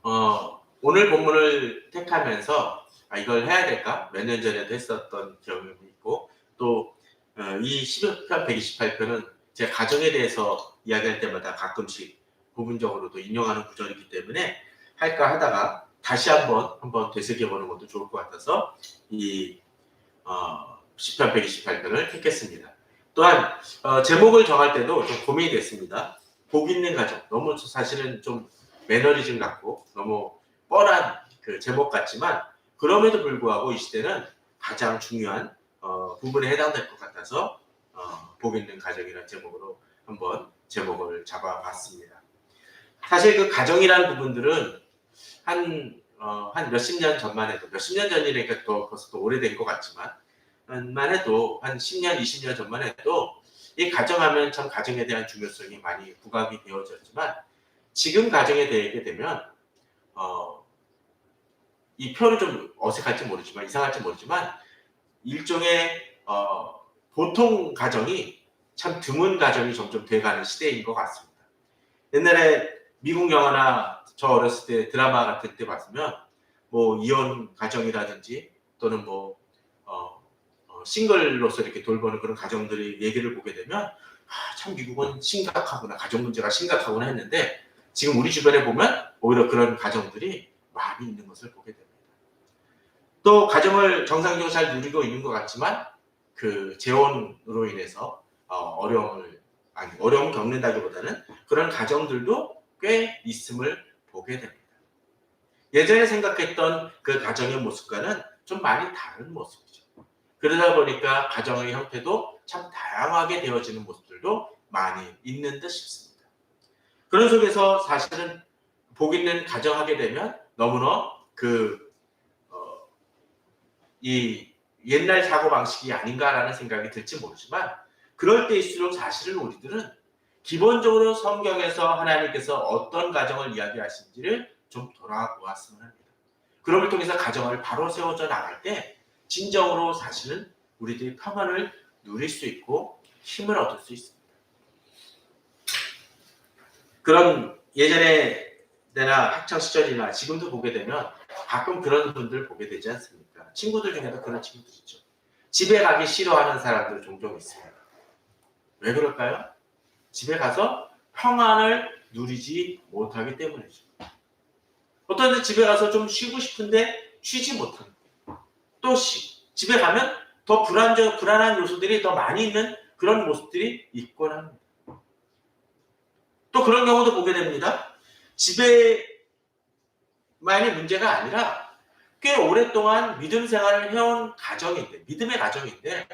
오늘 본문을 택하면서 이걸 해야 될까? 몇 년 전에도 했었던 경험이 있고 또 이 11편 128편은 제 가정에 대해서 이야기할 때마다 가끔씩 부분적으로도 인용하는 구절이기 때문에 할까 하다가 다시 한번 되새겨보는 것도 좋을 것 같아서 이 10편 128편을 택했습니다. 또한 제목을 정할 때도 좀 고민이 됐습니다. 복 있는 가정, 너무 사실은 좀 매너리즘 같고 너무 뻔한 그 제목 같지만 그럼에도 불구하고 이 시대는 가장 중요한 부분에 해당될 것 같아서 복 있는 가정이라는 제목으로 한번 제목을 잡아봤습니다. 사실 그 가정이라는 부분들은 한 몇십 년 전만 해도, 몇십 년 전이니까 또 벌써 또 오래된 것 같지만 만 해도 한 10년, 20년 전만 해도 이 가정하면 참 가정에 대한 중요성이 많이 부각이 되어졌지만 지금 가정에 대하게 되면 이 표현은 좀 어색할지 모르지만 이상할지 모르지만 일종의 보통 가정이 참 드문 가정이 점점 돼가는 시대인 것 같습니다. 옛날에 미국 영화나 저 어렸을 때 드라마 같은 때 봤으면 뭐 이혼 가정이라든지 또는 뭐 싱글로서 이렇게 돌보는 그런 가정들의 얘기를 보게 되면 참 미국은 심각하구나, 가정 문제가 심각하구나 했는데 지금 우리 주변에 보면 오히려 그런 가정들이 많이 있는 것을 보게 됩니다. 또 가정을 정상적으로 잘 누리고 있는 것 같지만 그 재혼으로 인해서 어려움을 겪는다기보다는 그런 가정들도 꽤 있음을 보게 됩니다. 예전에 생각했던 그 가정의 모습과는 좀 많이 다른 모습이죠. 그러다 보니까 가정의 형태도 참 다양하게 되어지는 모습들도 많이 있는 듯 싶습니다. 그런 속에서 사실은 복 있는 가정하게 되면 너무나 이 옛날 사고방식이 아닌가라는 생각이 들지 모르지만 그럴 때일수록 사실은 우리들은 기본적으로 성경에서 하나님께서 어떤 가정을 이야기하신지를 좀 돌아보았으면 합니다. 그럼을 통해서 가정을 바로 세워져 나갈 때 진정으로 사실은 우리들이 평안을 누릴 수 있고 힘을 얻을 수 있습니다. 그런 예전에 내가 학창시절이나 지금도 보게 되면 가끔 그런 분들 보게 되지 않습니까? 친구들 중에도 그런 친구들 있죠. 집에 가기 싫어하는 사람들 종종 있습니다. 왜 그럴까요? 집에 가서 평안을 누리지 못하기 때문이죠. 어떤 데 집에 가서 좀 쉬고 싶은데 쉬지 못하는 거예요. 또 집에 가면 더 불안한 요소들이 더 많이 있는 그런 모습들이 있곤 합니다. 또 그런 경우도 보게 됩니다. 집에만이 문제가 아니라 꽤 오랫동안 믿음 생활을 해온 가정인데, 믿음의 가정인데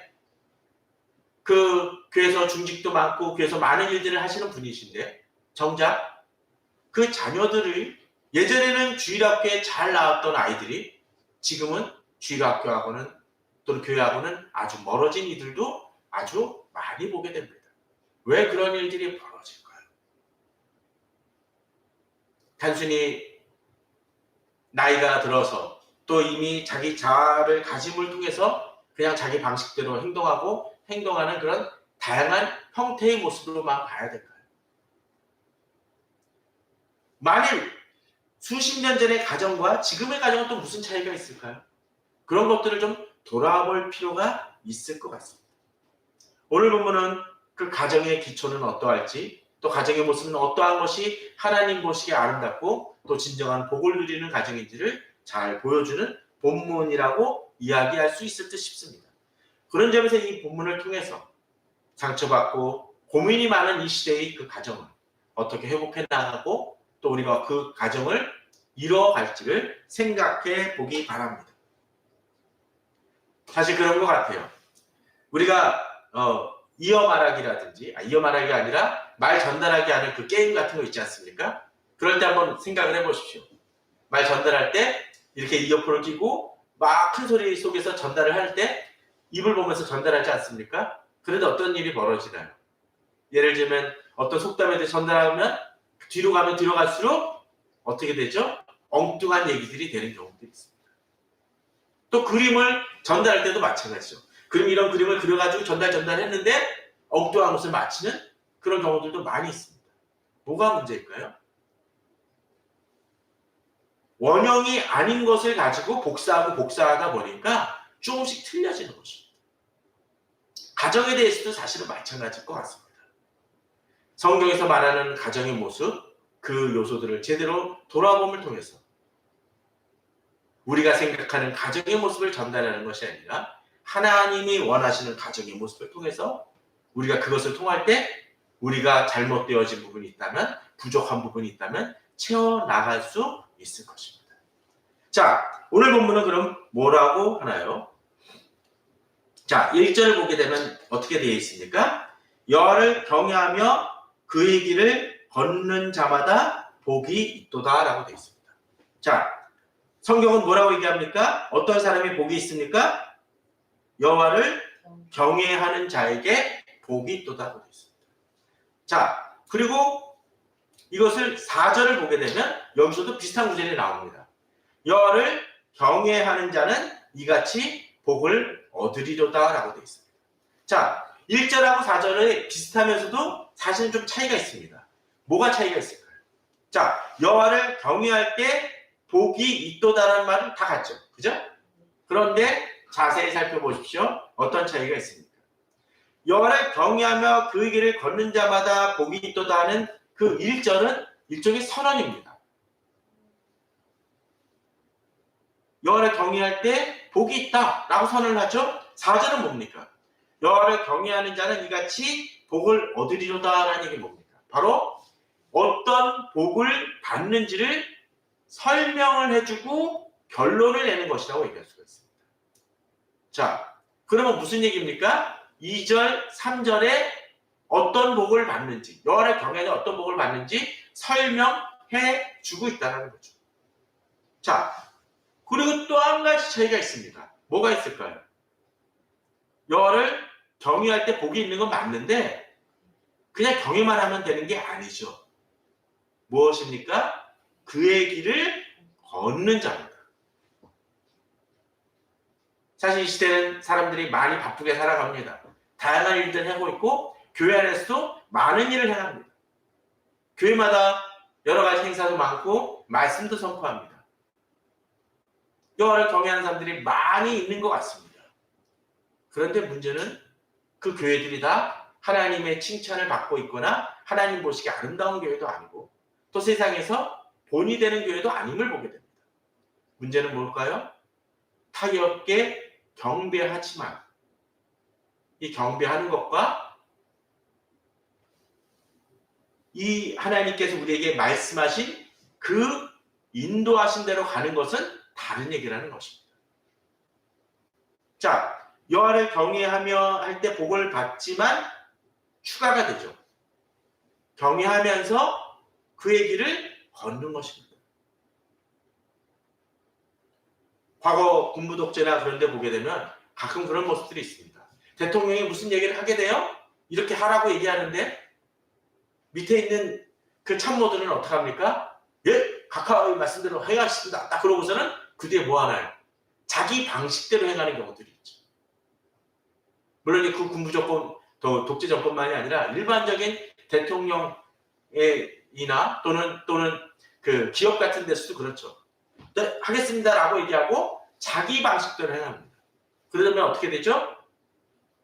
그 교회에서 중직도 많고 교회에서 많은 일들을 하시는 분이신데 정작 그 자녀들을 예전에는 주일학교에 잘 나왔던 아이들이 지금은 주일학교하고는 또는 교회하고는 아주 멀어진 이들도 아주 많이 보게 됩니다. 왜 그런 일들이 벌어질까요? 단순히 나이가 들어서 또 이미 자기 자아를 가짐을 통해서 그냥 자기 방식대로 행동하는 그런 다양한 형태의 모습으로만 봐야 될까요? 만일 수십 년 전의 가정과 지금의 가정은 또 무슨 차이가 있을까요? 그런 것들을 좀 돌아볼 필요가 있을 것 같습니다. 오늘 본문은 그 가정의 기초는 어떠할지 또 가정의 모습은 어떠한 것이 하나님 보시기에 아름답고 또 진정한 복을 누리는 가정인지를 잘 보여주는 본문이라고 이야기할 수 있을 듯 싶습니다. 그런 점에서 이 본문을 통해서 상처받고 고민이 많은 이 시대의 그 가정을 어떻게 회복해 나가고 또 우리가 그 가정을 이뤄갈지를 생각해 보기 바랍니다. 사실 그런 것 같아요. 우리가 이어 말하기라든지 이어 말하기가 아니라 말 전달하기 하는 그 게임 같은 거 있지 않습니까? 그럴 때 한번 생각을 해보십시오. 말 전달할 때 이렇게 이어폰을 끼고 막 큰 소리 속에서 전달을 할 때 입을 보면서 전달하지 않습니까? 그런데 어떤 일이 벌어지나요? 예를 들면 어떤 속담에 전달하면 뒤로 가면 뒤로 갈수록 어떻게 되죠? 엉뚱한 얘기들이 되는 경우들이 있습니다. 또 그림을 전달할 때도 마찬가지죠. 이런 그림을 그려가지고 전달했는데 엉뚱한 것을 맞히는 그런 경우들도 많이 있습니다. 뭐가 문제일까요? 원형이 아닌 것을 가지고 복사하다 보니까 조금씩 틀려지는 것입니다. 가정에 대해서도 사실은 마찬가지일 것 같습니다. 성경에서 말하는 가정의 모습, 그 요소들을 제대로 돌아봄을 통해서 우리가 생각하는 가정의 모습을 전달하는 것이 아니라 하나님이 원하시는 가정의 모습을 통해서 우리가 그것을 통할 때 우리가 잘못되어진 부분이 있다면, 부족한 부분이 있다면 채워나갈 수 있을 것입니다. 자, 오늘 본문은 그럼 뭐라고 하나요? 자, 1절을 보게 되면 어떻게 되어 있습니까? 여호와를 경외하며 그의 길을 걷는 자마다 복이 있도다 라고 되어 있습니다. 자, 성경은 뭐라고 얘기합니까? 어떤 사람이 복이 있습니까? 여호와를 경외하는 자에게 복이 있도다라고 되어 있습니다. 자, 그리고 이것을 4절을 보게 되면 여기서도 비슷한 구절이 나옵니다. 여호와를 경외하는 자는 이같이 복을 얻으리로다 라고 되어 있습니다. 자, 1절하고 4절이 비슷하면서도 사실은 좀 차이가 있습니다. 뭐가 차이가 있을까요? 자, 여호와를 경외할 때 복이 있도다라는 말은 다 같죠. 그죠? 그런데 자세히 살펴보십시오. 어떤 차이가 있습니까? 여호와를 경외하며 그 길을 걷는 자마다 복이 있도다 하는 그 1절은 일종의 선언입니다. 여호와를 경외할 때 복이 있다라고 선언을 하죠. 4절은 뭡니까? 여호와를 경외하는 자는 이같이 복을 얻으리로다라는 얘기는 뭡니까? 바로 어떤 복을 받는지를 설명을 해주고 결론을 내는 것이라고 얘기할 수가 있습니다. 자, 그러면 무슨 얘기입니까? 2절, 3절에 어떤 복을 받는지, 여호와를 경외하는 어떤 복을 받는지 설명해 주고 있다는 거죠. 자, 그리고 또 한 가지 차이가 있습니다. 뭐가 있을까요? 여호와를 경외할 때 복이 있는 건 맞는데 그냥 경외만 하면 되는 게 아니죠. 무엇입니까? 그의 길을 걷는 자입니다. 사실 이 시대는 사람들이 많이 바쁘게 살아갑니다. 다양한 일들을 하고 있고 교회 안에서도 많은 일을 해갑니다. 교회마다 여러 가지 행사도 많고 말씀도 선포합니다. 여호와를 경외하는 사람들이 많이 있는 것 같습니다. 그런데 문제는 그 교회들이 다 하나님의 칭찬을 받고 있거나 하나님 보시기에 아름다운 교회도 아니고 또 세상에서 본이 되는 교회도 아님을 보게 됩니다. 문제는 뭘까요? 타협게 경배하지만 이 경배하는 것과 이 하나님께서 우리에게 말씀하신 그 인도하신 대로 가는 것은 다른 얘기라는 것입니다. 자, 여호와를 경외하며 할 때 복을 받지만 추가가 되죠. 경외하면서 그의 길을 걷는 것입니다. 과거 군부 독재나 그런 데 보게 되면 가끔 그런 모습들이 있습니다. 대통령이 무슨 얘기를 하게 돼요? 이렇게 하라고 얘기하는데 밑에 있는 그 참모들은 어떻게 합니까? 예, 각하의 말씀대로 행하십니다. 딱 그러고서는 그 뒤에 뭐 하나요? 자기 방식대로 행하는 경우들이 있죠. 물론 그 군부 정권, 독재 정권만이 아니라 일반적인 대통령이나 또는 그 기업 같은 데서도 그렇죠. 네, 하겠습니다라고 얘기하고 자기 방식대로 행합니다. 그러면 어떻게 되죠?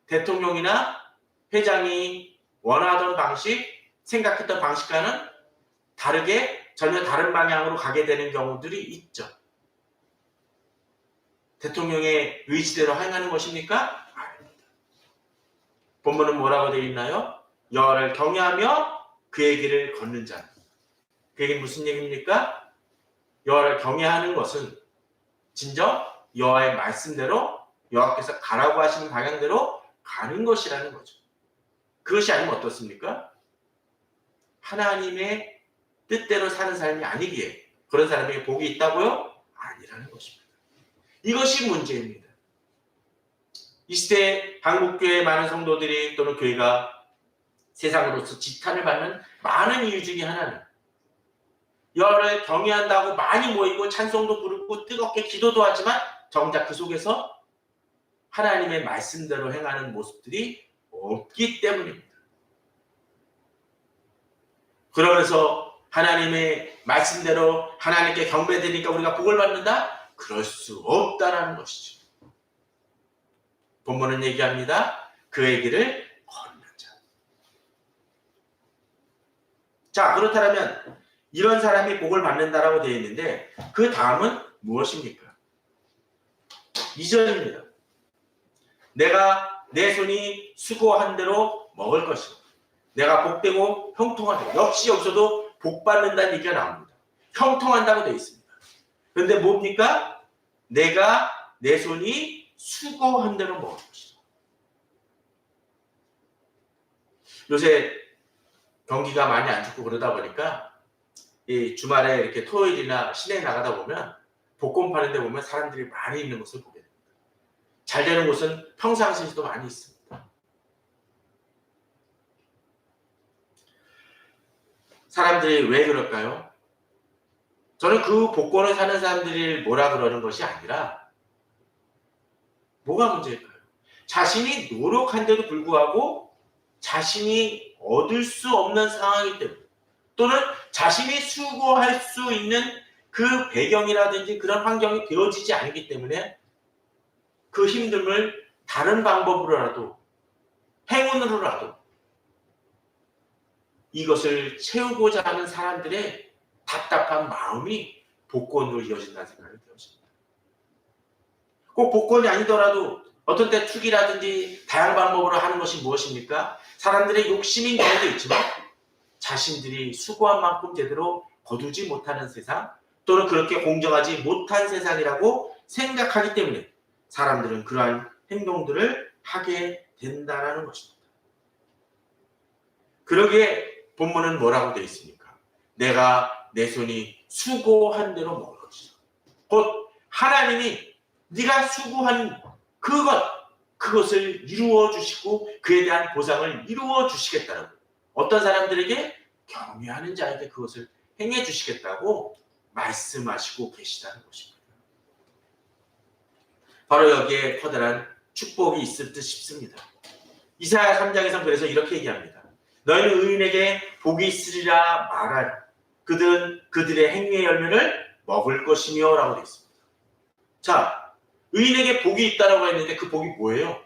대통령이나 회장이 원하던 방식, 생각했던 방식과는 다르게 전혀 다른 방향으로 가게 되는 경우들이 있죠. 대통령의 의지대로 행하는 것입니까? 아닙니다. 본문은 뭐라고 되어 있나요? 여호와를 경외하며 그의 길을 걷는 자. 그게 무슨 얘기입니까? 여호와를 경외하는 것은 진정 여호와의 말씀대로 여호와께서 가라고 하시는 방향대로 가는 것이라는 거죠. 그것이 아니면 어떻습니까? 하나님의 뜻대로 사는 삶이 아니기에 그런 사람에게 복이 있다고요? 아니라는 것입니다. 이것이 문제입니다. 이 시대 한국교회 많은 성도들이 또는 교회가 세상으로서 지탄을 받는 많은 이유 중에 하나는 여호와를 경외한다고 많이 모이고 찬송도 부르고 뜨겁게 기도도 하지만 정작 그 속에서 하나님의 말씀대로 행하는 모습들이 없기 때문입니다. 그러면서 하나님의 말씀대로 하나님께 경배드리니까 우리가 복을 받는다? 그럴 수 없다라는 것이죠. 본문은 얘기합니다. 그의 길을 거르는 자. 자, 그렇다면 이런 사람이 복을 받는다라고 되어 있는데 그 다음은 무엇입니까? 2절입니다. 내가 내 손이 수고한 대로 먹을 것이고 내가 복되고 형통하다. 역시 여기서도 복 받는다는 얘기가 나옵니다. 형통한다고 되어 있습니다. 그런데 뭡니까? 내가 내 손이 수고한 대로 먹을 것이다. 요새 경기가 많이 안 좋고 그러다 보니까 이 주말에 이렇게 토요일이나 시내 나가다 보면 복권 파는 데 보면 사람들이 많이 있는 것을 보게 됩니다. 잘 되는 곳은 평상시에도 많이 있습니다. 사람들이 왜 그럴까요? 저는 그 복권을 사는 사람들이 뭐라 그러는 것이 아니라 뭐가 문제일까요? 자신이 노력한데도 불구하고 자신이 얻을 수 없는 상황이기 때문에 또는 자신이 수고할 수 있는 그 배경이라든지 그런 환경이 되어지지 않기 때문에 그 힘듦을 다른 방법으로라도 행운으로라도 이것을 채우고자 하는 사람들의 답답한 마음이 복권으로 이어진다는 생각이 들었습니다. 꼭 복권이 아니더라도 어떤 때 투기라든지 다양한 방법으로 하는 것이 무엇입니까? 사람들의 욕심인 경우도 있지만 자신들이 수고한 만큼 제대로 거두지 못하는 세상 또는 그렇게 공정하지 못한 세상이라고 생각하기 때문에 사람들은 그러한 행동들을 하게 된다는 것입니다. 그러기에 본문은 뭐라고 되어 있습니까? 내가 내 손이 수고한 대로 먹을 것이다. 곧 하나님이 네가 수고한 그것을 이루어 주시고 그에 대한 보상을 이루어 주시겠다고 어떤 사람들에게 경외하는 자에게 그것을 행해 주시겠다고 말씀하시고 계시다는 것입니다. 바로 여기에 커다란 축복이 있을 듯 싶습니다. 이사야 3장에서 그래서 이렇게 얘기합니다. 너희는 의인에게 복이 있으리라 말하라. 그들은 그들의 행위의 열매를 먹을 것이며 라고 되어 있습니다. 자, 의인에게 복이 있다라고 했는데 그 복이 뭐예요?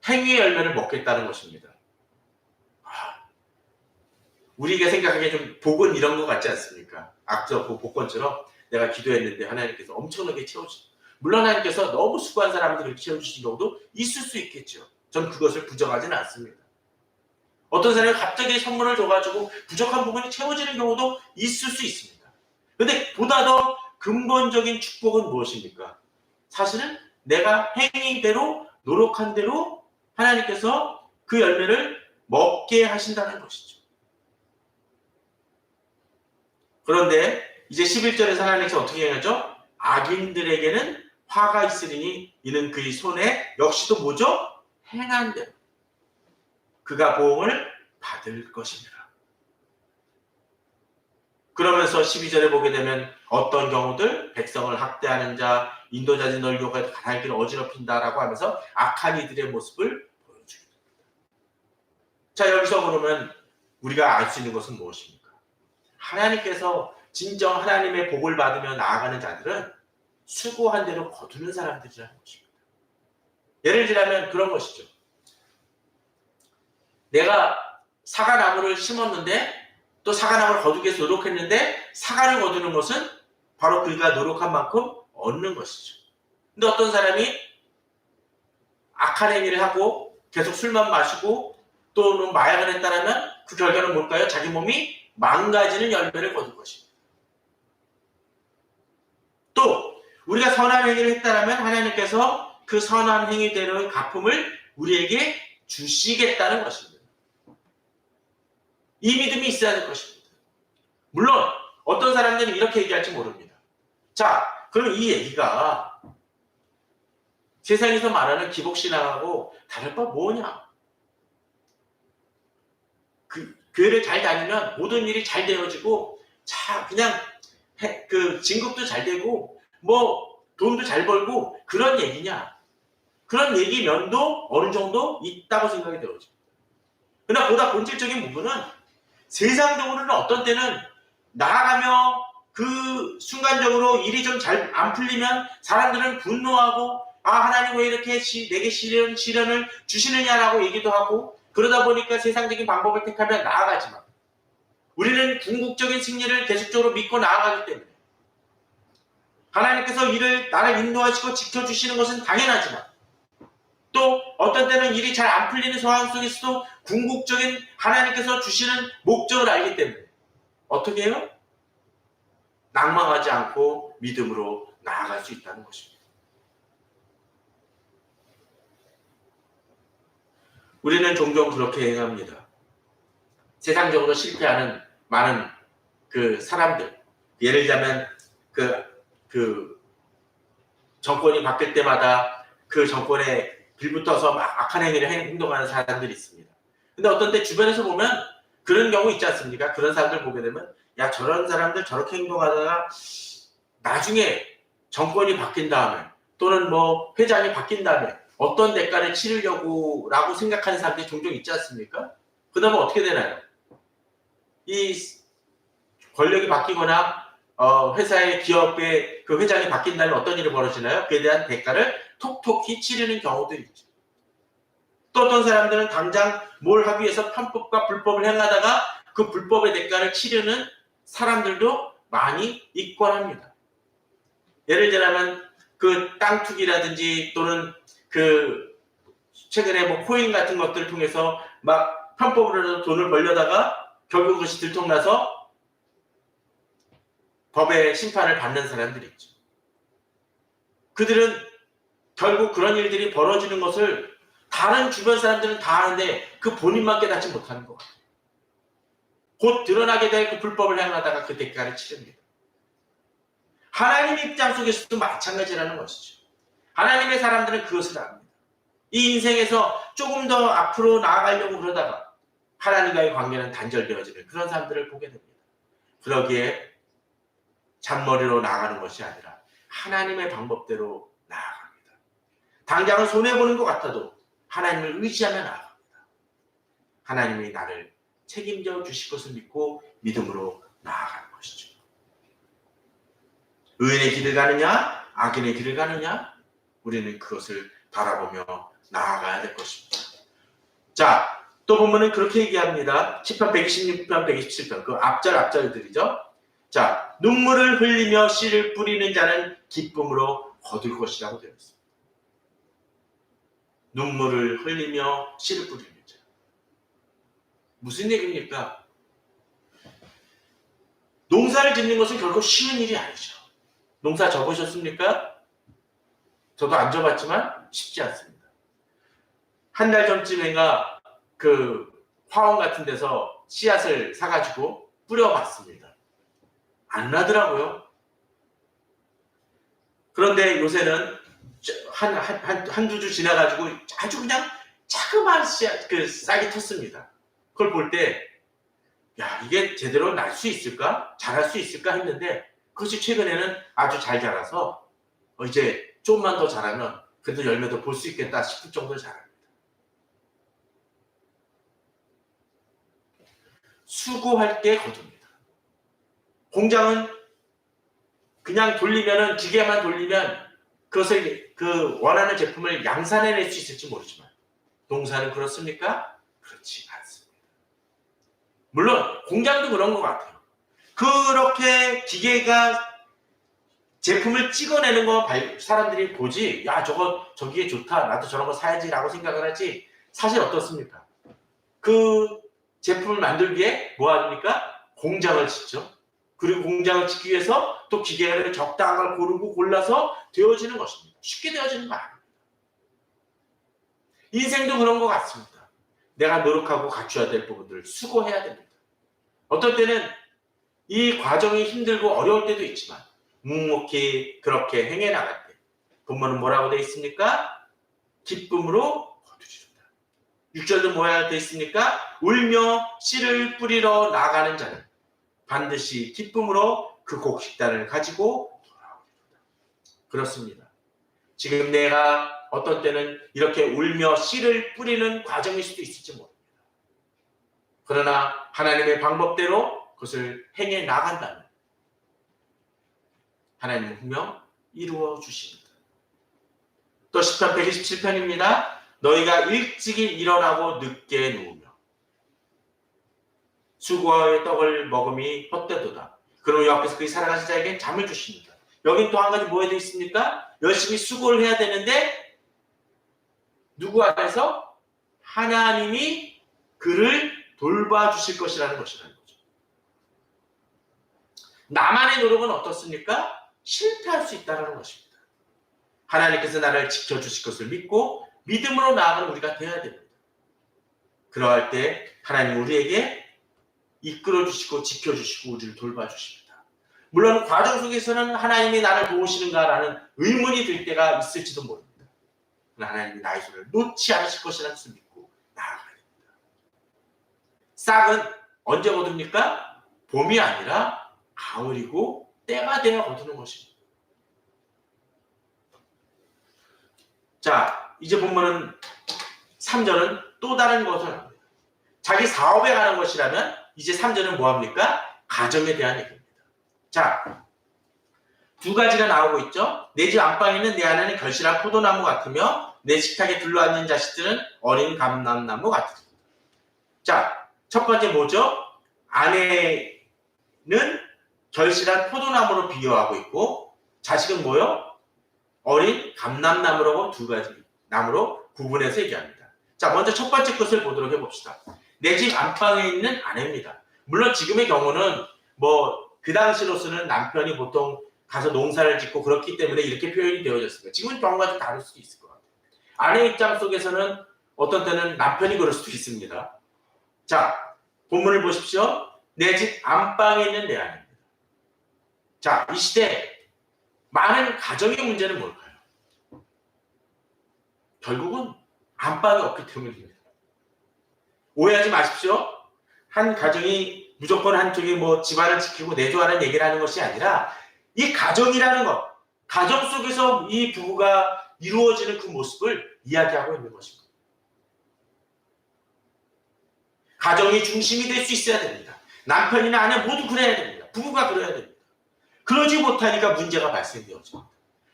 행위의 열매를 먹겠다는 것입니다. 우리가 생각하기에 좀 복은 이런 것 같지 않습니까? 앞서 그 복권처럼 내가 기도했는데 하나님께서 엄청나게 채워주시죠. 물론 하나님께서 너무 수고한 사람들을 채워주신 경우도 있을 수 있겠죠. 전 그것을 부정하지는 않습니다. 어떤 사람이 갑자기 선물을 줘가지고 부족한 부분이 채워지는 경우도 있을 수 있습니다. 그런데 보다 더 근본적인 축복은 무엇입니까? 사실은 내가 행위대로 노력한 대로 하나님께서 그 열매를 먹게 하신다는 것이죠. 그런데 이제 11절에서 하나님께서 어떻게 하죠? 악인들에게는 화가 있으리니 이는 그의 손에 역시도 뭐죠? 행한 대로 그가 보응을 받을 것이니라. 그러면서 12절에 보게 되면 어떤 경우들 백성을 학대하는 자, 인도자진 널려가 가날 길을 어지럽힌다라고 하면서 악한 이들의 모습을 보여주게 됩니다. 자, 여기서 그러면 우리가 알 수 있는 것은 무엇입니까? 하나님께서 진정 하나님의 복을 받으며 나아가는 자들은 수고한 대로 거두는 사람들이라는 것입니다. 예를 들자면 그런 것이죠. 내가 사과나무를 심었는데 또 사과나무를 거두기 위해서 노력했는데 사과를 거두는 것은 바로 그가 노력한 만큼 얻는 것이죠. 근데 어떤 사람이 악한 행위를 하고 계속 술만 마시고 또는 마약을 했다면 그 결과는 뭘까요? 자기 몸이 망가지는 열매를 거둘 것입니다. 또 우리가 선한 행위를 했다면 하나님께서 그 선한 행위대로의 갚음을 우리에게 주시겠다는 것입니다. 이 믿음이 있어야 될 것입니다. 물론 어떤 사람들은 이렇게 얘기할지 모릅니다. 자, 그럼 이 얘기가 세상에서 말하는 기복신앙하고 다를 바 뭐냐? 교회를 잘 다니면 모든 일이 잘 되어지고 그냥 진급도 잘 되고 뭐 돈도 잘 벌고 그런 얘기냐? 그런 얘기 면도 어느 정도 있다고 생각이 들어집니다. 그러나 보다 본질적인 부분은 세상적으로는 어떤 때는 나아가며 그 순간적으로 일이 좀 잘 안 풀리면 사람들은 분노하고 하나님 왜 이렇게 내게 시련을 주시느냐라고 얘기도 하고 그러다 보니까 세상적인 방법을 택하면 나아가지만 우리는 궁극적인 승리를 계속적으로 믿고 나아가기 때문에 하나님께서 나를 인도하시고 지켜주시는 것은 당연하지만 또 어떤 때는 일이 잘 안 풀리는 상황 속에서도 궁극적인 하나님께서 주시는 목적을 알기 때문에 어떻게 해요? 낭망하지 않고 믿음으로 나아갈 수 있다는 것입니다. 우리는 종종 그렇게 행합니다. 세상적으로 실패하는 많은 그 사람들, 예를 들자면 그 정권이 바뀔 때마다 그 정권에 빌붙어서 막 악한 행위를 행동하는 사람들이 있습니다. 근데 어떤 때 주변에서 보면 그런 경우 있지 않습니까? 그런 사람들 보게 되면 야 저런 사람들 저렇게 행동하다가 나중에 정권이 바뀐 다음에 또는 뭐 회장이 바뀐 다음에 어떤 대가를 치르려고 라고 생각하는 사람들이 종종 있지 않습니까? 그러면 어떻게 되나요? 이 권력이 바뀌거나 회사의 기업의 그 회장이 바뀐 다음에 어떤 일이 벌어지나요? 그에 대한 대가를 톡톡히 치르는 경우도 있죠. 또 어떤 사람들은 당장 뭘 하기 위해서 편법과 불법을 행하다가 그 불법의 대가를 치르는 사람들도 많이 있곤 합니다. 예를 들자면 그 땅 투기라든지 또는 그 최근에 뭐 코인 같은 것들을 통해서 막 편법으로 돈을 벌려다가 결국 그것이 들통나서 법의 심판을 받는 사람들이 있죠. 그들은 결국 그런 일들이 벌어지는 것을 다른 주변 사람들은 다 아는데 그 본인만 깨닫지 못하는 것 같아요. 곧 드러나게 될 그 불법을 행하다가 그 대가를 치릅니다. 하나님의 입장 속에서도 마찬가지라는 것이죠. 하나님의 사람들은 그것을 압니다. 이 인생에서 조금 더 앞으로 나아가려고 그러다가 하나님과의 관계는 단절되어지는 그런 사람들을 보게 됩니다. 그러기에 잔머리로 나아가는 것이 아니라 하나님의 방법대로 나아갑니다. 당장은 손해보는 것 같아도 하나님을 의지하며 나아갑니다. 하나님이 나를 책임져 주실 것을 믿고 믿음으로 나아가는 것이죠. 의인의 길을 가느냐 악인의 길을 가느냐 우리는 그것을 바라보며 나아가야 될 것입니다. 자, 또 보면은 그렇게 얘기합니다. 10편 126편 127편 그 앞절들이죠. 자, 눈물을 흘리며 씨를 뿌리는 자는 기쁨으로 거둘 것이라고 되어 있습니다. 눈물을 흘리며 씨를 뿌리는 자. 무슨 얘기입니까? 농사를 짓는 것은 결코 쉬운 일이 아니죠. 농사 져보셨습니까? 저도 안 져봤지만 쉽지 않습니다. 한 달 전쯤인가 그 화원 같은 데서 씨앗을 사가지고 뿌려봤습니다. 안 나더라고요. 그런데 요새는 한두 주 지나가지고 아주 그냥 자그마한 씨앗, 싹이 텄습니다. 그걸 볼 때, 야, 이게 제대로 날 수 있을까? 자랄 수 있을까? 했는데, 그것이 최근에는 아주 잘 자라서, 이제 조금만 더 자라면, 그래도 열매도 볼 수 있겠다 싶을 정도로 자랍니다. 수고할 때 거둡니다. 공장은 그냥 돌리면은, 기계만 돌리면, 그것을, 그 원하는 제품을 양산해낼 수 있을지 모르지만, 농사는 그렇습니까? 그렇지 않습니다. 물론 공장도 그런 것 같아요. 그렇게 기계가 제품을 찍어내는 거 사람들이 보지 야 저기에 좋다 나도 저런 거 사야지 라고 생각을 하지 사실 어떻습니까? 그 제품을 만들기에 뭐 합니까? 공장을 짓죠. 그리고 공장을 짓기 위해서 또 기계를 적당한 걸 고르고 골라서 되어지는 것입니다. 쉽게 되어지는 거 아닙니다. 인생도 그런 것 같습니다. 내가 노력하고 갖춰야 될 부분들을 수고해야 됩니다. 어떨 때는 이 과정이 힘들고 어려울 때도 있지만 묵묵히 그렇게 행해 나갈 때 본문은 뭐라고 되어 있습니까? 기쁨으로 거두리로다. 6절도 뭐라고 되어 있습니까? 울며 씨를 뿌리러 나가는 자는 반드시 기쁨으로 그 곡식단을 가지고 돌아오리로다. 그렇습니다. 지금 내가 어떤 때는 이렇게 울며 씨를 뿌리는 과정일 수도 있을지 모릅니다. 그러나 하나님의 방법대로 그것을 행해 나간다면 하나님은 분명 이루어 주십니다. 또 시편 127편입니다. 너희가 일찍이 일어나고 늦게 누우며 수고의 떡을 먹음이 헛되도다. 그러면 여호와께서 그의 사랑하신 자에게 잠을 주십니다. 여긴 또 한 가지 뭐에 되어 있습니까? 열심히 수고를 해야 되는데 누구 안에서? 하나님이 그를 돌봐주실 것이라는 것이라는 거죠. 나만의 노력은 어떻습니까? 실패할 수 있다는 것입니다. 하나님께서 나를 지켜주실 것을 믿고 믿음으로 나아가는 우리가 되어야 됩니다. 그러할 때 하나님 우리에게 이끌어주시고 지켜주시고 우리를 돌봐주십니다. 물론 과정 속에서는 하나님이 나를 도우시는가라는 의문이 들 때가 있을지도 모릅니다. 그러나 하나님이 나의 손을 놓지 않으실 것이라는 것을 믿고 나아가야 됩니다. 싹은 언제 거둡니까? 봄이 아니라 가을이고 때가 되어 거두는 것입니다. 자, 이제 본문은 3절은 또 다른 것을 합니다. 자기 사업에 관한 것이라면 이제 3절은 뭐합니까? 가정에 대한 얘기입니다. 자, 두 가지가 나오고 있죠. 내 집 안방에 있는 내 아내는 결실한 포도나무 같으며 내 식탁에 둘러앉은 자식들은 어린 감람나무 같으리라. 자, 첫 번째 뭐죠? 아내는 결실한 포도나무로 비유하고 있고 자식은 뭐요? 어린 감람나무라고 두 가지 나무로 구분해서 얘기합니다. 자, 먼저 첫 번째 것을 보도록 해봅시다. 내 집 안방에 있는 아내입니다. 물론 지금의 경우는 그 당시로서는 남편이 보통 가서 농사를 짓고 그렇기 때문에 이렇게 표현이 되어졌습니다. 지금은 경우가 좀 다를 수도 있을 것 같아요. 아내 입장 속에서는 어떤 때는 남편이 그럴 수도 있습니다. 자, 본문을 보십시오. 내 집 안방에 있는 내 아내입니다. 자, 이 시대 많은 가정의 문제는 뭘까요? 결국은 안방이 없기 때문입니다. 오해하지 마십시오. 한 가정이 무조건 한쪽이 집안을 지키고 내조하는 얘기를 하는 것이 아니라 이 가정이라는 것, 가정 속에서 이 부부가 이루어지는 그 모습을 이야기하고 있는 것입니다. 가정이 중심이 될 수 있어야 됩니다. 남편이나 아내 모두 그래야 됩니다. 부부가 그래야 됩니다. 그러지 못하니까 문제가 발생되어집니다.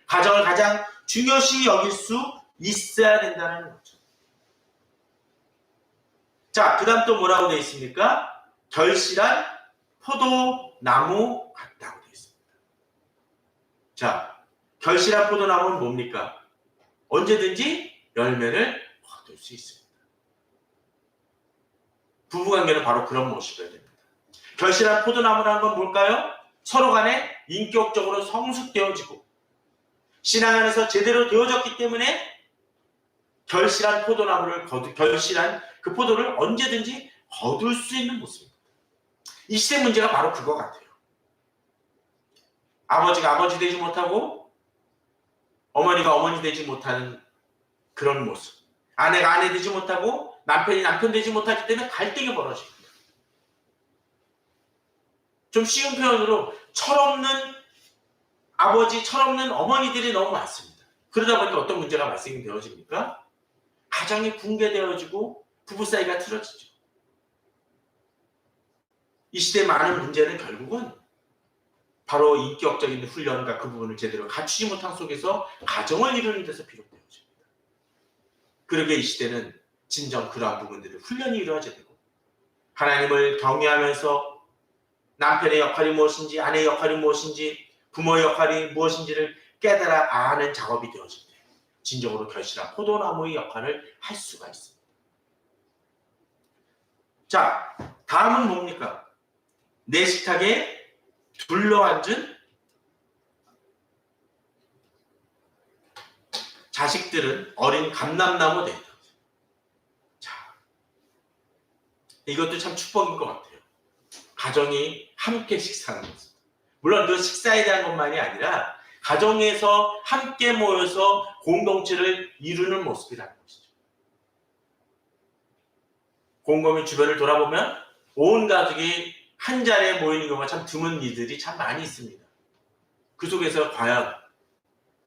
가정을 가장 중요시 여길 수 있어야 된다는 거죠. 자, 그 다음 또 뭐라고 되어 있습니까? 결실한 포도나무 같다고 되어 있습니다. 자, 결실한 포도나무는 뭡니까? 언제든지 열매를 얻을 수 있습니다. 부부관계는 바로 그런 모습이어야 됩니다. 결실한 포도나무라는 건 뭘까요? 서로 간에 인격적으로 성숙되어지고 신앙 안에서 제대로 되어졌기 때문에 결실한 포도나무를 결실한 그 포도를 언제든지 거둘 수 있는 모습입니다. 이 시대 문제가 바로 그거 같아요. 아버지가 아버지 되지 못하고 어머니가 어머니 되지 못하는 그런 모습. 아내가 아내 되지 못하고 남편이 남편 되지 못하기 때문에 갈등이 벌어집니다. 좀 쉬운 표현으로 철없는 아버지, 철없는 어머니들이 너무 많습니다. 그러다 보니까 어떤 문제가 발생이 되어집니까? 가정이 붕괴되어지고 부부 사이가 틀어지죠. 이 시대의 많은 문제는 결국은 바로 인격적인 훈련과 그 부분을 제대로 갖추지 못한 속에서 가정을 이루는 데서 비롯되어집니다. 그러게 이 시대는 진정 그러한 부분들을 훈련이 이루어져야 되고 하나님을 경외하면서 남편의 역할이 무엇인지 아내의 역할이 무엇인지 부모의 역할이 무엇인지를 깨달아 아는 작업이 되어질 때 진정으로 결실한 포도나무의 역할을 할 수가 있습니다. 자, 다음은 뭡니까? 내 식탁에 둘러앉은 자식들은 어린 감람나무 된다. 자, 이것도 참 축복인 것 같아요. 가정이 함께 식사하는 모습. 물론 그 식사에 대한 것만이 아니라 가정에서 함께 모여서 공동체를 이루는 모습이라는 것이죠. 곰곰이 주변을 돌아보면 온 가족이 한 자리에 모이는 경우가 참 드문 이들이 참 많이 있습니다. 그 속에서 과연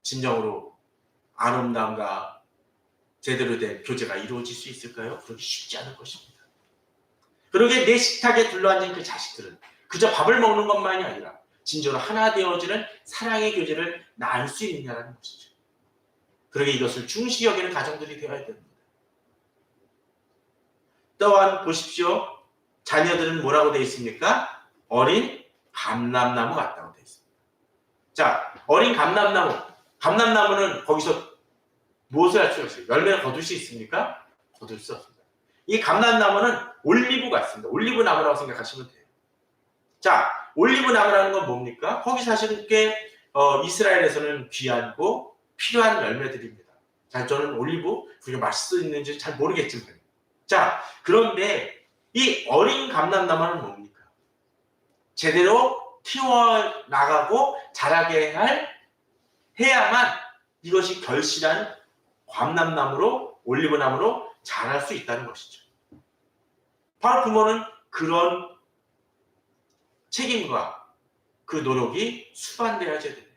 진정으로 아름다움과 제대로 된 교제가 이루어질 수 있을까요? 그렇게 쉽지 않을 것입니다. 그러게 내 식탁에 둘러앉은 그 자식들은 그저 밥을 먹는 것만이 아니라 진정으로 하나 되어지는 사랑의 교제를 나눌 수 있느냐라는 것이죠. 그러게 이것을 중시 여기는 가정들이 되어야 됩니다. 또한 보십시오. 자녀들은 뭐라고 되어 있습니까? 어린 감람나무 같다고 되어 있습니다. 자, 어린 감람나무. 감람나무는 거기서 무엇을 할 수 있어요? 열매를 거둘 수 있습니까? 거둘 수 없습니다. 이 감람나무는 올리브 같습니다. 올리브 나무라고 생각하시면 돼요. 자, 올리브 나무라는 건 뭡니까? 거기 사실은 꽤 이스라엘에서는 귀하고 필요한 열매들입니다. 자, 저는 올리브 그게 맛있는지 잘 모르겠지만, 자, 그런데 이 어린 감람나무는 뭡니까? 제대로 키워 나가고 자라게 해야만 이것이 결실한 감람나무로 올리브나무로 자랄 수 있다는 것이죠. 바로 부모는 그런 책임과 그 노력이 수반되어야 됩니다.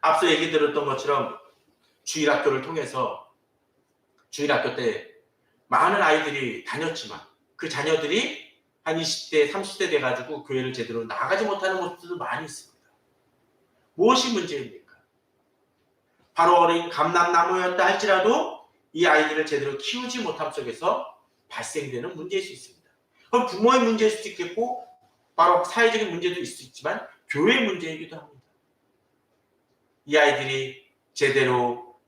앞서 얘기 들었던 것처럼 주일학교를 통해서 주일학교 때 많은 아이들이 다녔지만 그 자녀들이 한 20대, 30대 돼가지고 교회를 제대로 나가지 못하는 모습들도 많이 있습니다. 무엇이 문제입니까? 바로 어린 감람나무였다 할지라도 이 아이들을 제대로 키우지 못함 속에서 발생되는 문제일 수 있습니다. 그럼 부모의 문제일 수도 있겠고 바로 사회적인 문제도 있을 수 있지만 교회의 문제이기도 합니다. 이 아이들이 제대로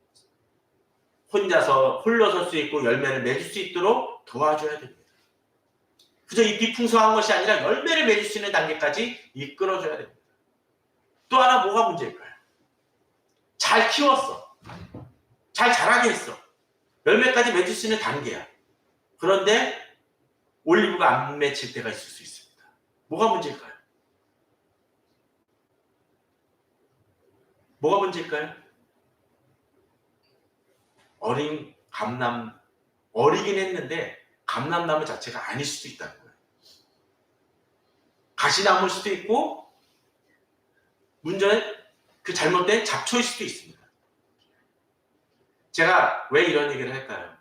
혼자서 홀로설 수 있고 열매를 맺을 수 있도록 도와줘야 됩니다. 그저 잎이 풍성한 것이 아니라 열매를 맺을 수 있는 단계까지 이끌어줘야 됩니다. 또 하나 뭐가 문제일까요? 잘 키웠어. 잘 자라게 했어. 열매까지 맺을 수 있는 단계야. 그런데 올리브가 안 맺힐 때가 있을 수 있습니다. 뭐가 문제일까요? 뭐가 문제일까요? 어리긴 했는데 감람나무 자체가 아닐 수도 있다는 거예요. 가시나무일 수도 있고 문제는 그 잘못된 잡초일 수도 있습니다. 제가 왜 이런 얘기를 할까요?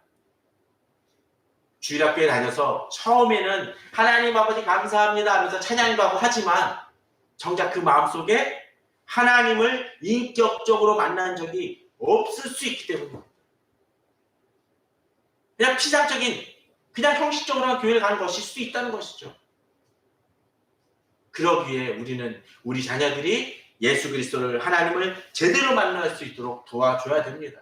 주일학교에 다녀서 처음에는 하나님 아버지 감사합니다 하면서 찬양도 하고 하지만 정작 그 마음속에 하나님을 인격적으로 만난 적이 없을 수 있기 때문입니다. 그냥 피상적인, 그냥 형식적으로만 교회를 가는 것일 수도 있다는 것이죠. 그러기에 우리는 우리 자녀들이 예수 그리스도를 하나님을 제대로 만날 수 있도록 도와줘야 됩니다.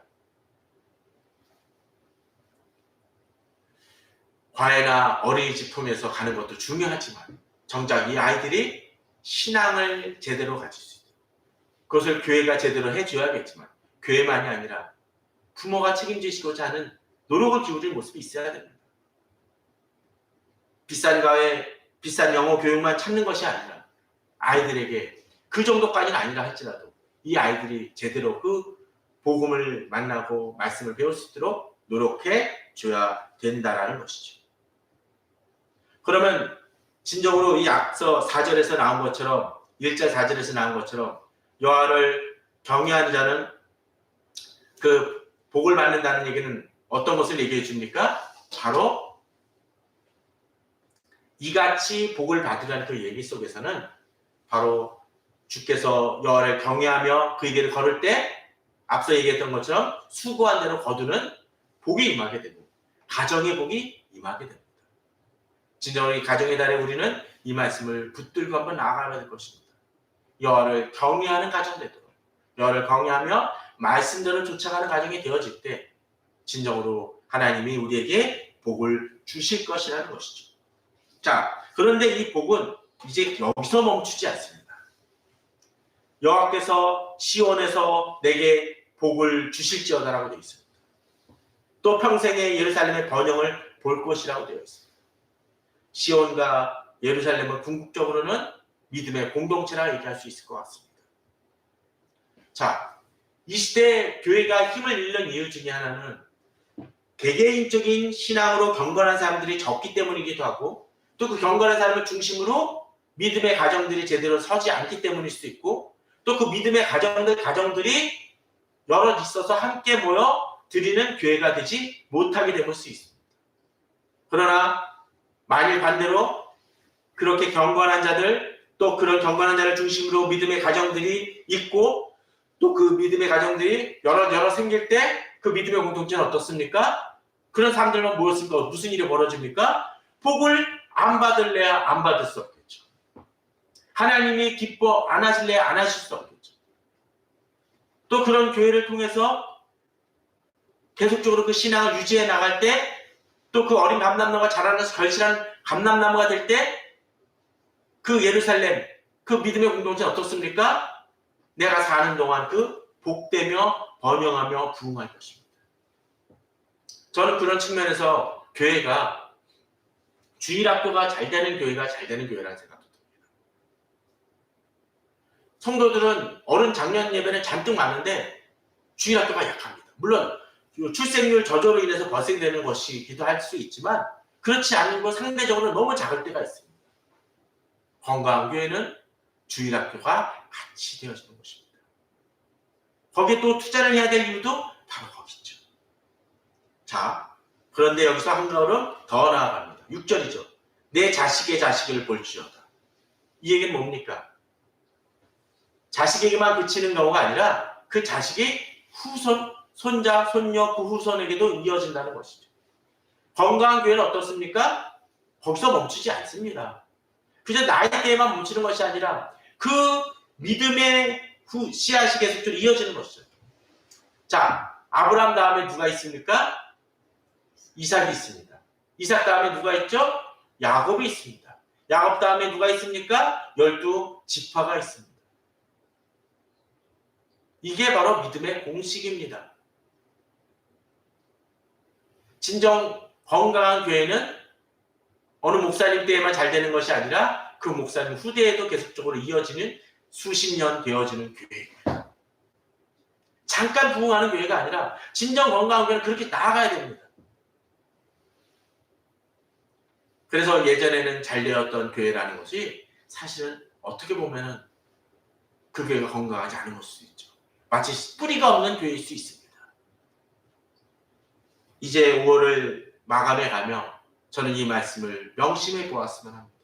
과외나 어린이집 통해서 가는 것도 중요하지만 정작 이 아이들이 신앙을 제대로 가질 수 있도록 그것을 교회가 제대로 해줘야겠지만 교회만이 아니라 부모가 책임지시고자 하는 노력을 기울일 모습이 있어야 됩니다. 비싼 과외, 비싼 영어 교육만 찾는 것이 아니라 아이들에게 그 정도까지는 아니라 할지라도 이 아이들이 제대로 그 복음을 만나고 말씀을 배울 수 있도록 노력해 줘야 된다라는 것이죠. 그러면 진정으로 이 앞서 4절에서 나온 것처럼 1절 4절에서 나온 것처럼 여호와를 경외하는 자는 그 복을 받는다는 얘기는 어떤 것을 얘기해 줍니까? 바로 이같이 복을 받으라는 그 얘기 속에서는 바로 주께서 여호와를 경외하며 그의 길을 걸을 때 앞서 얘기했던 것처럼 수고한 대로 거두는 복이 임하게 되고 가정의 복이 임하게 됩니다. 진정으로 이 가정의 달에 우리는 이 말씀을 붙들고 한번 나아가야 될 것입니다. 여호와를 경외하는 가정 되도록 여호와를 경외하며 말씀대로 쫓아가는 가정이 되어질 때 진정으로 하나님이 우리에게 복을 주실 것이라는 것이죠. 자, 그런데 이 복은 이제 여기서 멈추지 않습니다. 여호와께서 시온에서 내게 복을 주실지어다라고 되어 있습니다. 또 평생에 예루살렘의 번영을 볼 것이라고 되어 있습니다. 시온과 예루살렘은 궁극적으로는 믿음의 공동체라 얘기할 수 있을 것 같습니다. 자, 이 시대에 교회가 힘을 잃는 이유 중에 하나는 개개인적인 신앙으로 경건한 사람들이 적기 때문이기도 하고 또 그 경건한 사람을 중심으로 믿음의 가정들이 제대로 서지 않기 때문일 수도 있고 또 그 믿음의 가정들이 여럿 있어서 함께 모여 드리는 교회가 되지 못하게 될 수 있습니다. 그러나 만일 반대로 그렇게 경건한 자들, 또 그런 경건한 자를 중심으로 믿음의 가정들이 있고, 또 그 믿음의 가정들이 여러 생길 때 그 믿음의 공동체는 어떻습니까? 그런 사람들은 무엇입니까? 무슨 일이 벌어집니까? 복을 안 받을래야 안 받을 수 없겠죠. 하나님이 기뻐 안 하실래야 안 하실 수 없겠죠. 또 그런 교회를 통해서 계속적으로 그 신앙을 유지해 나갈 때, 또 그 어린 감람나무가 자라는 결실한 감람나무가 될 때, 그 예루살렘, 그 믿음의 공동체는 어떻습니까? 내가 사는 동안 그 복되며 번영하며 부흥할 것입니다. 저는 그런 측면에서 교회가, 주일학교가 잘 되는 교회가 잘 되는 교회라는 생각도 듭니다. 성도들은 어른 작년 예배는 잔뜩 많은데 주일학교가 약합니다. 물론 출생률 저조로 인해서 발생되는 것이기도 할 수 있지만 그렇지 않은 것, 상대적으로 너무 작을 때가 있습니다. 건강한 교회는 주일학교가 같이 되어지는 것입니다. 거기에 또 투자를 해야 될 이유도 바로 거기죠. 자, 그런데 여기서 한 걸음 더 나아갑니다. 6절이죠. 내 자식의 자식을 볼지어다. 이 얘기는 뭡니까? 자식에게만 그치는 경우가 아니라 그 자식이 후손, 손자, 손녀, 그 후손에게도 이어진다는 것이죠. 건강한 교회는 어떻습니까? 거기서 멈추지 않습니다. 그저 나이 때에만 멈추는 것이 아니라 그 믿음의 씨앗이 계속적으로 이어지는 것이죠. 자, 아브라함 다음에 누가 있습니까? 이삭이 있습니다. 이삭 다음에 누가 있죠? 야곱이 있습니다. 야곱 다음에 누가 있습니까? 12지파가 있습니다. 이게 바로 믿음의 공식입니다. 진정 건강한 교회는 어느 목사님 때에만 잘 되는 것이 아니라 그 목사님 후대에도 계속적으로 이어지는 수십 년 되어지는 교회입니다. 잠깐 부흥하는 교회가 아니라 진정 건강한 교회는 그렇게 나아가야 됩니다. 그래서 예전에는 잘 되었던 교회라는 것이 사실은 어떻게 보면은 그 교회가 건강하지 않은 것일 수 있죠. 마치 뿌리가 없는 교회일 수 있습니다. 이제 5월을 마감해 가며 저는 이 말씀을 명심해 보았으면 합니다.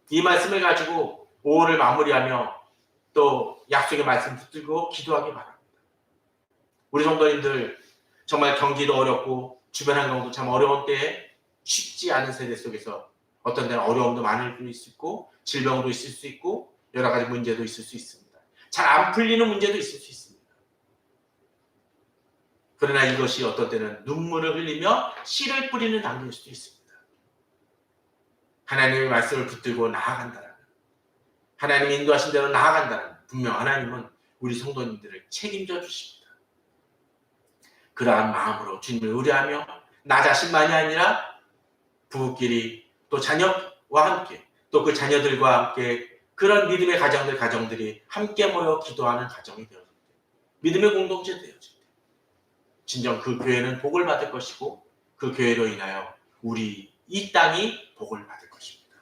이 말씀을 가지고 5월을 마무리하며 또 약속의 말씀 붙들고 기도하기 바랍니다. 우리 성도님들 정말 경기도 어렵고 주변 환경도 참 어려운 때에 쉽지 않은 세대 속에서 어떤 때는 어려움도 많을 수 있고 질병도 있을 수 있고 여러 가지 문제도 있을 수 있습니다. 잘 안 풀리는 문제도 있을 수 있습니다. 그러나 이것이 어떤 때는 눈물을 흘리며 씨를 뿌리는 단계일 수도 있습니다. 하나님의 말씀을 붙들고 나아간다면, 하나님이 인도하신 대로 나아간다면 분명 하나님은 우리 성도님들을 책임져 주십니다. 그러한 마음으로 주님을 의뢰하며 나 자신만이 아니라 부부끼리 또 자녀와 함께 또 그 자녀들과 함께 그런 믿음의 가정들이 함께 모여 기도하는 가정이 되어질 때, 믿음의 공동체 되어질 때 진정 그 교회는 복을 받을 것이고 그 교회로 인하여 우리 이 땅이 복을 받을 것입니다.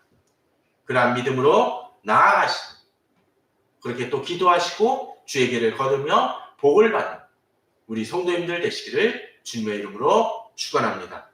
그러한 믿음으로 나아가시고 그렇게 또 기도하시고 주의 길을 걸으며 복을 받는 우리 성도님들 되시기를 주님의 이름으로 축원합니다.